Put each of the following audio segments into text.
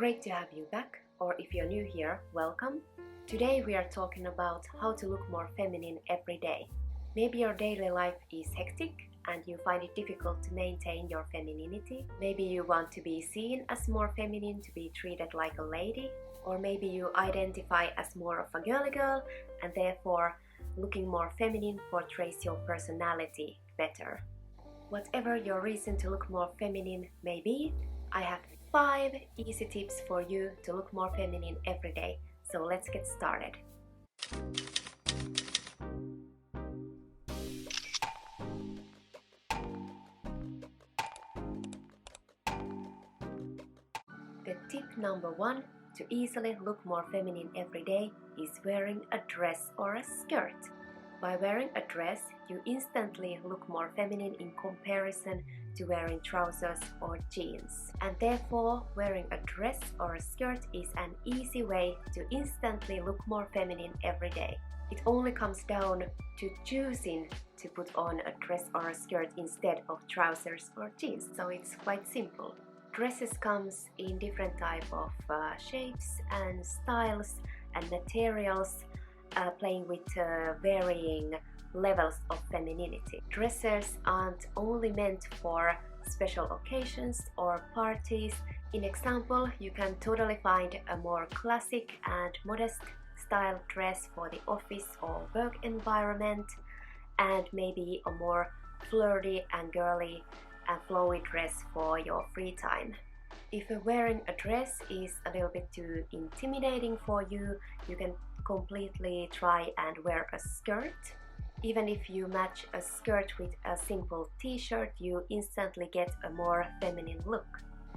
Great to have you back, or if you're new here, welcome. Today we are talking about how to look more feminine every day. Maybe your daily life is hectic and you find it difficult to maintain your femininity. Maybe you want to be seen as more feminine, to be treated like a lady. Or maybe you identify as more of a girly girl and therefore looking more feminine portrays your personality better. Whatever your reason to look more feminine may be, I have 5 easy tips for you to look more feminine every day. So let's get started. The tip number 1 to easily look more feminine every day is wearing a dress or a skirt. By wearing a dress, you instantly look more feminine in comparison to wearing trousers or jeans. And therefore, wearing a dress or a skirt is an easy way to instantly look more feminine every day. It only comes down to choosing to put on a dress or a skirt instead of trousers or jeans. So it's quite simple. Dresses comes in different type of shapes and styles and materials, playing with varying levels of femininity. Dresses aren't only meant for special occasions or parties. In example, you can totally find a more classic and modest style dress for the office or work environment, and maybe a more flirty and girly and flowy dress for your free time. If wearing a dress is a little bit too intimidating for you, you can completely try and wear a skirt. Even if you match a skirt with a simple t-shirt, you instantly get a more feminine look.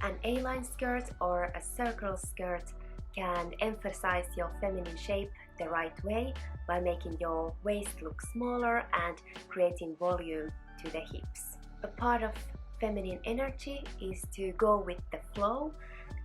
An A-line skirt or a circle skirt can emphasize your feminine shape the right way by making your waist look smaller and creating volume to the hips. A part of feminine energy is to go with the flow,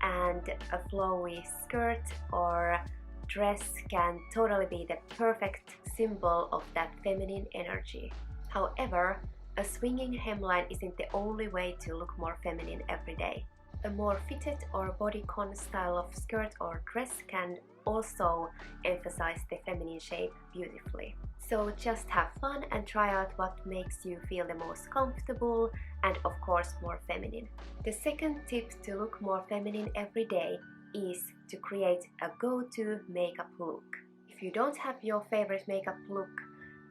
and a flowy skirt or dress can totally be the perfect symbol of that feminine energy. However, a swinging hemline isn't the only way to look more feminine every day. A more fitted or bodycon style of skirt or dress can also emphasize the feminine shape beautifully. So just have fun and try out what makes you feel the most comfortable and of course more feminine. The second tip to look more feminine every day is to create a go-to makeup look. If you don't have your favorite makeup look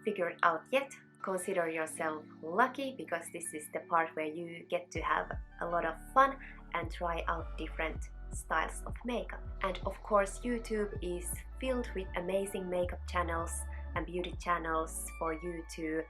figured out yet, consider yourself lucky, because this is the part where you get to have a lot of fun and try out different styles of makeup. And of course, YouTube is filled with amazing makeup channels and beauty channels for you to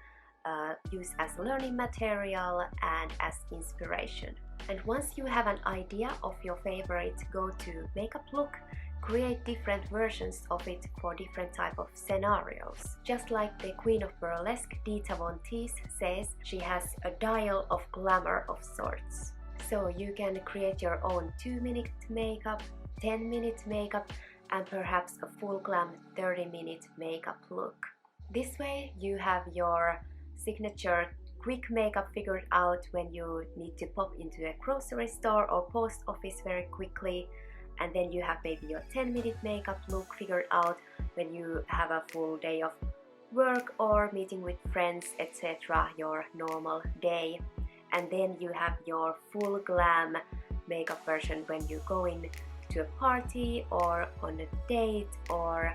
use as learning material and as inspiration. And once you have an idea of your favorite go-to makeup look, create different versions of it for different type of scenarios. Just like the Queen of Burlesque, Dita Von Teese, says, she has a dial of glamour of sorts. So you can create your own 2-minute makeup, 10-minute makeup, and perhaps a full glam 30-minute makeup look. This way you have your signature quick makeup figured out when you need to pop into a grocery store or post office very quickly, and then you have maybe your 10-minute makeup look figured out when you have a full day of work or meeting with friends, etc., your normal day. And then you have your full glam makeup version when you go in to a party or on a date, or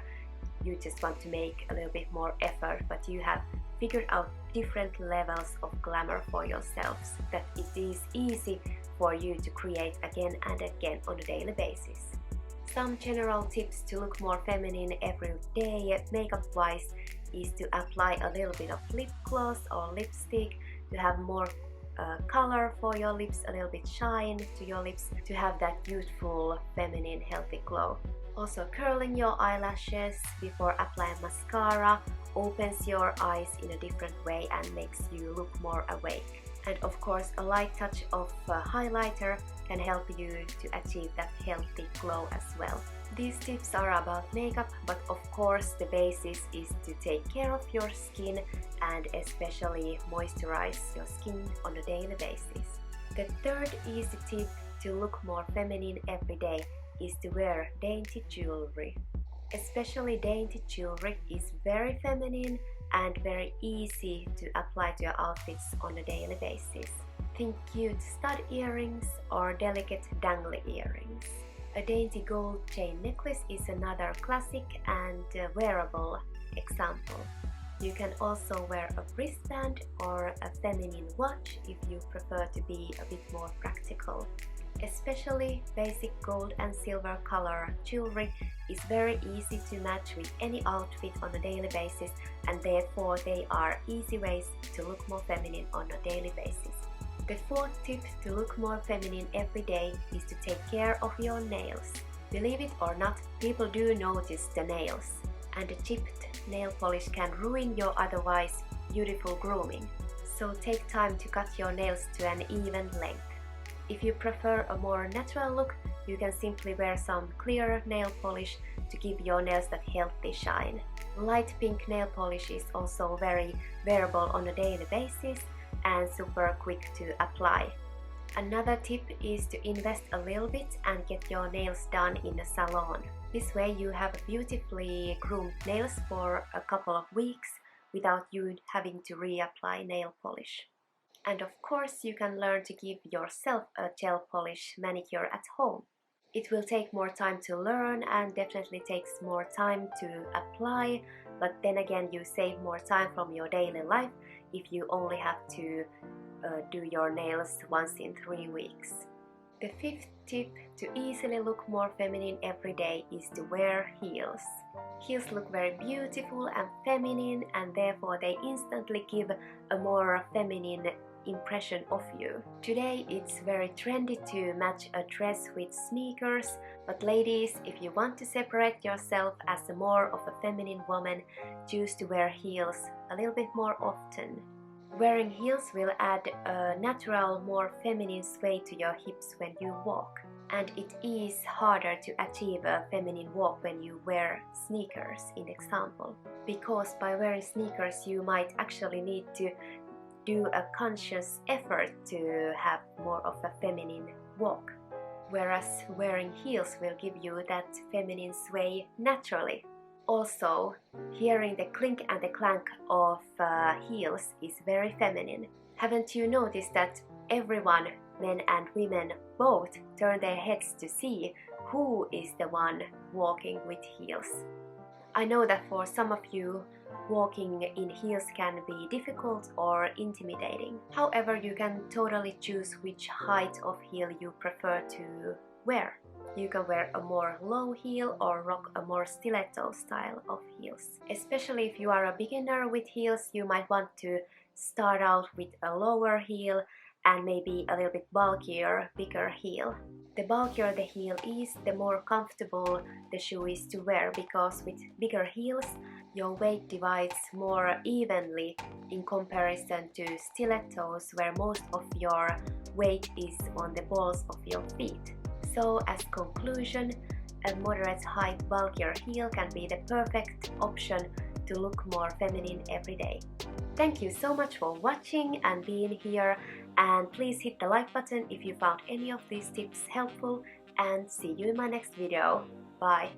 you just want to make a little bit more effort, but you have figured out different levels of glamour for yourselves that it is easy for you to create again and again on a daily basis. Some general tips to look more feminine every day makeup wise is to apply a little bit of lip gloss or lipstick, to have more color for your lips, a little bit shine to your lips, to have that youthful, feminine, healthy glow. Also, curling your eyelashes before applying mascara opens your eyes in a different way and makes you look more awake. And of course, a light touch of highlighter can help you to achieve that healthy glow as well. These tips are about makeup, but of course the basis is to take care of your skin and especially moisturize your skin on a daily basis. The third easy tip to look more feminine every day is to wear dainty jewelry. Especially dainty jewelry is very feminine and very easy to apply to your outfits on a daily basis. Think cute stud earrings or delicate dangly earrings. A dainty gold chain necklace is another classic and wearable example. You can also wear a wristband or a feminine watch if you prefer to be a bit more practical. Especially basic gold and silver color jewelry is very easy to match with any outfit on a daily basis, and therefore they are easy ways to look more feminine on a daily basis. The fourth tip to look more feminine every day is to take care of your nails. Believe it or not, people do notice the nails, and a chipped nail polish can ruin your otherwise beautiful grooming. So take time to cut your nails to an even length. If you prefer a more natural look, you can simply wear some clear nail polish to give your nails that healthy shine. Light pink nail polish is also very wearable on a daily basis and super quick to apply. Another tip is to invest a little bit and get your nails done in a salon. This way you have beautifully groomed nails for a couple of weeks without you having to reapply nail polish. And of course, you can learn to give yourself a gel polish manicure at home. It will take more time to learn and definitely takes more time to apply, but then again you save more time from your daily life if you only have to do your nails once in 3 weeks. The fifth tip to easily look more feminine every day is to wear heels. Heels look very beautiful and feminine, and therefore they instantly give a more feminine impression of you. Today it's very trendy to match a dress with sneakers, but ladies, if you want to separate yourself as a more of a feminine woman, choose to wear heels a little bit more often. Wearing heels will add a natural, more feminine sway to your hips when you walk. And it is harder to achieve a feminine walk when you wear sneakers, in example. Because by wearing sneakers you might actually need to do a conscious effort to have more of a feminine walk. Whereas wearing heels will give you that feminine sway naturally. Also, hearing the clink and the clank of heels is very feminine. Haven't you noticed that everyone, men and women both, turn their heads to see who is the one walking with heels? I know that for some of you, walking in heels can be difficult or intimidating. However, you can totally choose which height of heel you prefer to wear. You can wear a more low heel or rock a more stiletto style of heels. Especially if you are a beginner with heels, you might want to start out with a lower heel and maybe a little bit bulkier, bigger heel. The bulkier the heel is, the more comfortable the shoe is to wear, because with bigger heels, your weight divides more evenly in comparison to stilettos, where most of your weight is on the balls of your feet. So as conclusion, a moderate height bulkier heel can be the perfect option to look more feminine every day. Thank you so much for watching and being here, and please hit the like button if you found any of these tips helpful, and see you in my next video. Bye!